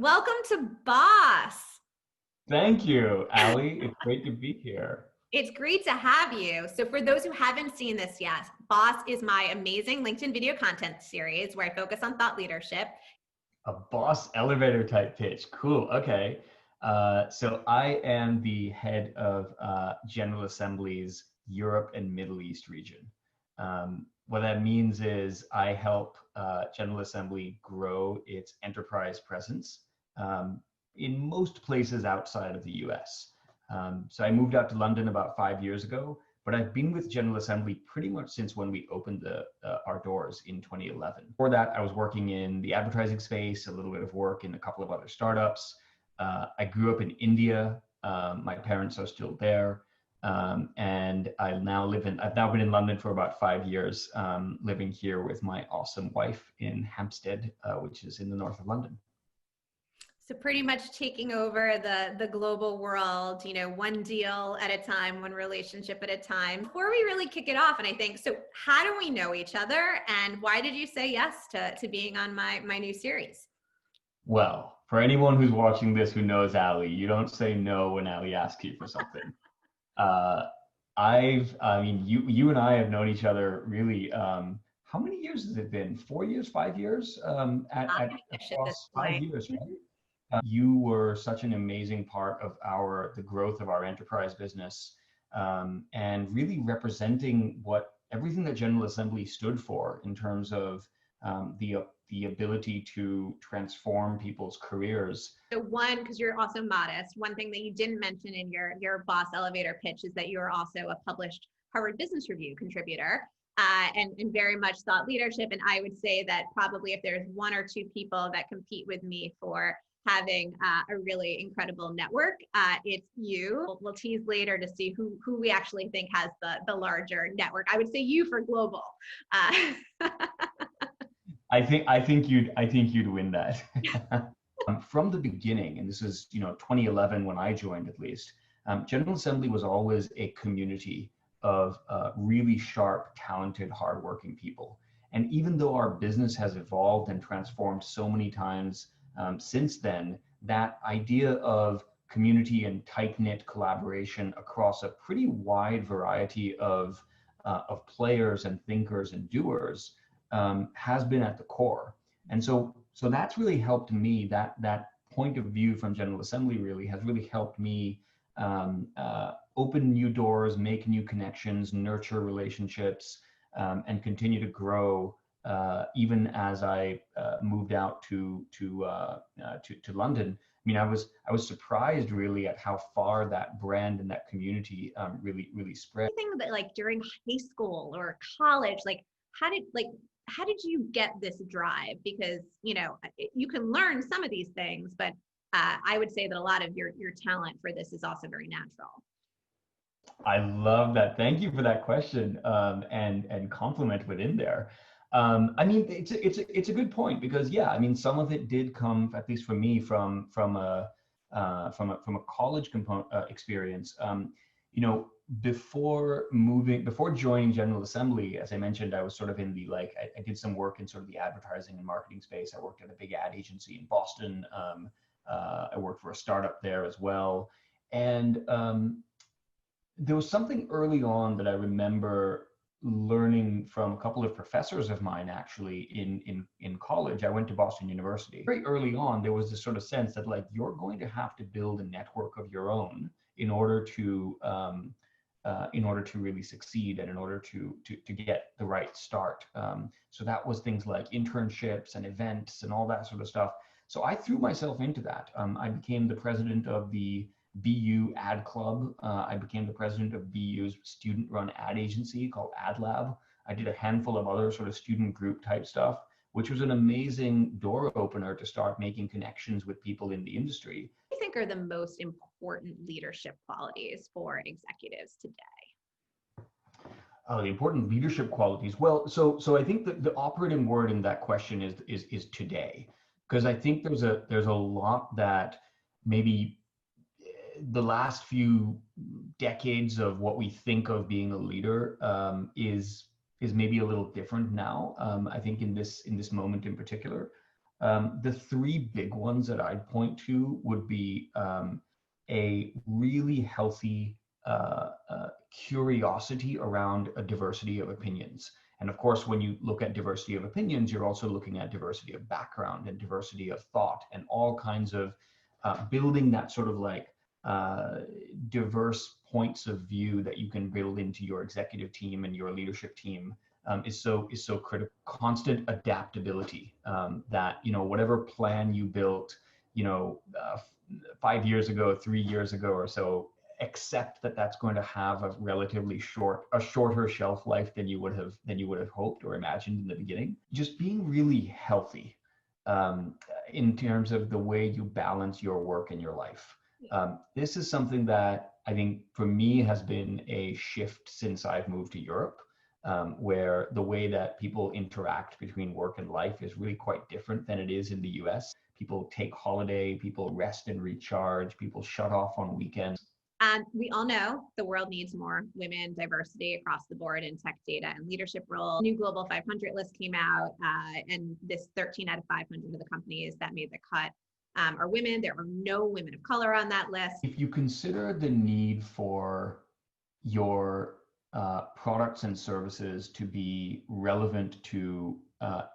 welcome to Boss. Thank you, Ali. It's great to be here. It's great to have you. So, for those who haven't seen this yet, Boss is my amazing LinkedIn video content series where I focus on thought leadership. A boss elevator type pitch. Cool. Okay. So I am the head of General Assembly's Europe and Middle East region. What that means is I help General Assembly grow its enterprise presence in most places outside of the US. So I moved out to London about 5 years ago, but I've been with General Assembly pretty much since when we opened our doors in 2011. Before that, I was working in the advertising space, a little bit of work in a couple of other startups. I grew up in India. My parents are still there. And I've now been in London for about 5 years, living here with my awesome wife in Hampstead, which is in the north of London. So, pretty much taking over the global world, one deal at a time, one relationship at a time. Before we really kick it off, and I think, so how do we know each other, and why did you say yes to being on my new series? Well, for anyone who's watching this who knows Ali, you don't say no when Ali asks you for something. Uh, you and I have known each other really, how many years has it been? 4 years, 5 years? At At this across five point. years, right? You were such an amazing part of the growth of our enterprise business, and really representing everything that General Assembly stood for in terms of the ability to transform people's careers. So one, because you're also modest, one thing that you didn't mention in your boss elevator pitch is that you're also a published Harvard Business Review contributor, and very much thought leadership. And I would say that probably if there's one or two people that compete with me for having a really incredible network, it's you. We'll tease later to see who we actually think has the larger network. I would say you for global. I think you'd win that. From the beginning, and this is 2011 when I joined at least, General Assembly was always a community of really sharp, talented, hardworking people. And even though our business has evolved and transformed so many times since then, that idea of community and tight-knit collaboration across a pretty wide variety of players and thinkers and doers has been at the core. And so that's really helped me. That point of view from General Assembly really has really helped me open new doors, make new connections, nurture relationships, and continue to grow. Even as I moved out to London, I mean, I was surprised really at how far that brand and that community really spread. Anything that like during high school or college, how did you get this drive? Because you can learn some of these things, but I would say that a lot of your talent for this is also very natural. I love that. Thank you for that question, and compliment within there. I mean, it's a good point because yeah, I mean, some of it did come, at least for me, from a college component experience. Before joining General Assembly, as I mentioned, I was sort of in the I did some work in sort of the advertising and marketing space. I worked at a big ad agency in Boston. I worked for a startup there as well, and there was something early on that I remember learning from a couple of professors of mine actually in college. I went to Boston University. Very early on, there was this sort of sense that you're going to have to build a network of your own in order to really succeed and in order to get the right start. So that was things like internships and events and all that sort of stuff. So I threw myself into that. I became the president of the BU Ad Club. I became the president of BU's student-run ad agency called Ad Lab. I did a handful of other sort of student group type stuff, which was an amazing door opener to start making connections with people in the industry. What do you think are the most important leadership qualities for executives today? The important leadership qualities. Well, so I think that the operative word in that question is today, because I think there's a lot that maybe the last few decades of what we think of being a leader is maybe a little different now. I think in this moment in particular, The three big ones that I'd point to would be a really healthy curiosity around a diversity of opinions. And of course, when you look at diversity of opinions, you're also looking at diversity of background and diversity of thought and all kinds of building that sort of like diverse points of view that you can build into your executive team and your leadership team is so critical. Constant adaptability, that, you know, whatever plan you built, you know, 5 years ago, 3 years ago or so, accept that that's going to have a relatively shorter shelf life than you would have hoped or imagined in the beginning. Just being really healthy in terms of the way you balance your work and your life. This is something that I think for me has been a shift since I've moved to Europe, where the way that people interact between work and life is really quite different than it is in the US. People take holiday, people rest and recharge, people shut off on weekends. And we all know the world needs more women diversity across the board in tech, data, and leadership roles. New Global 500 list came out, and this 13 out of 500 of the companies that made the cut are women. There are no women of color on that list. If you consider the need for your products and services to be relevant to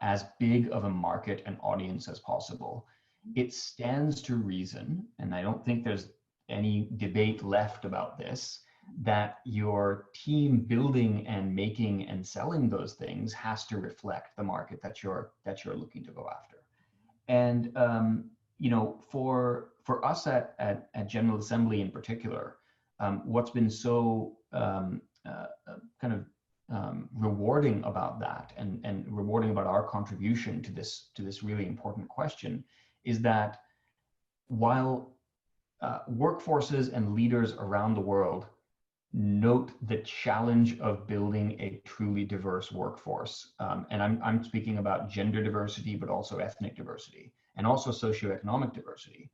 as big of a market and audience as possible, it stands to reason, and I don't think there's any debate left about this, that your team building and making and selling those things has to reflect the market that you're looking to go after. And you know, for us at General Assembly in particular, what's been so rewarding about that, and rewarding about our contribution to this really important question, is that while workforces and leaders around the world note the challenge of building a truly diverse workforce, and I'm speaking about gender diversity, but also ethnic diversity, and also socioeconomic diversity.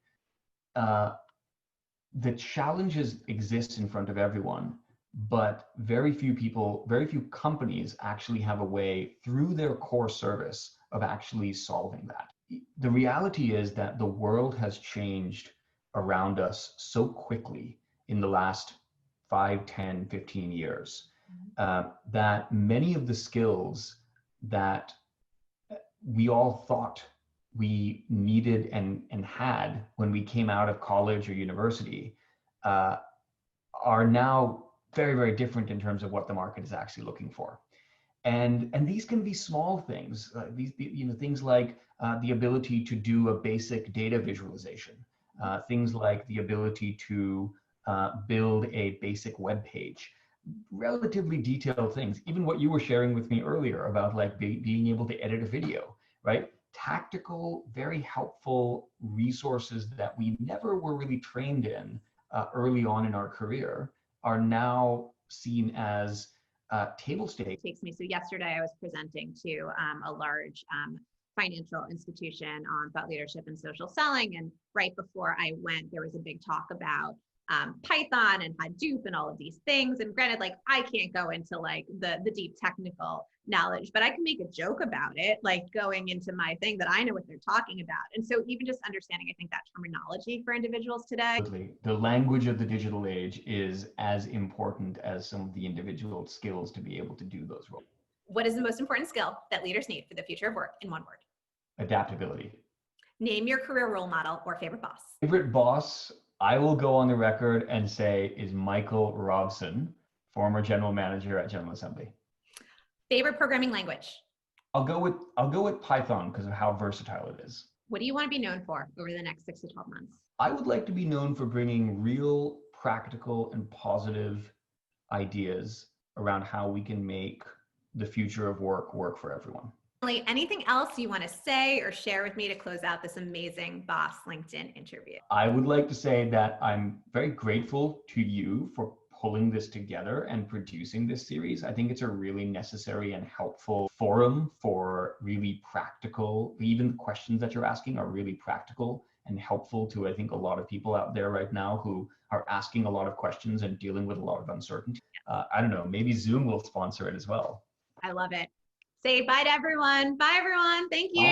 The challenges exist in front of everyone, but very few companies actually have a way through their core service of actually solving that. The reality is that the world has changed around us so quickly in the last 5, 10, 15 years, that many of the skills that we all thought we needed and had when we came out of college or university are now very, very different in terms of what the market is actually looking for. And these can be small things, things like the ability to do a basic data visualization, things like the ability to build a basic web page, relatively detailed things, even what you were sharing with me earlier about like being able to edit a video, right? Tactical, very helpful resources that we never were really trained in early on in our career are now seen as table stakes. So yesterday I was presenting to a large financial institution on thought leadership and social selling. And right before I went, there was a big talk about Python and Hadoop and all of these things. And granted, like I can't go into like the deep technical knowledge, but I can make a joke about it, like going into my thing that I know what they're talking about. And so even just understanding, I think, that terminology for individuals today. The language of the digital age is as important as some of the individual skills to be able to do those roles. What is the most important skill that leaders need for the future of work in one word? Adaptability. Name your career role model or favorite boss. Favorite boss, I will go on the record and say, is Michael Robson, former general manager at General Assembly. Favorite programming language? I'll go with Python because of how versatile it is. What do you want to be known for over the next 6 to 12 months? I would like to be known for bringing real, practical, and positive ideas around how we can make the future of work for everyone. Anything else you want to say or share with me to close out this amazing Boss LinkedIn interview? I would like to say that I'm very grateful to you for pulling this together and producing this series. I think it's a really necessary and helpful forum for really practical, even the questions that you're asking are really practical and helpful to, I think, a lot of people out there right now who are asking a lot of questions and dealing with a lot of uncertainty. I don't know, maybe Zoom will sponsor it as well. I love it. Say bye to everyone. Bye, everyone. Thank you.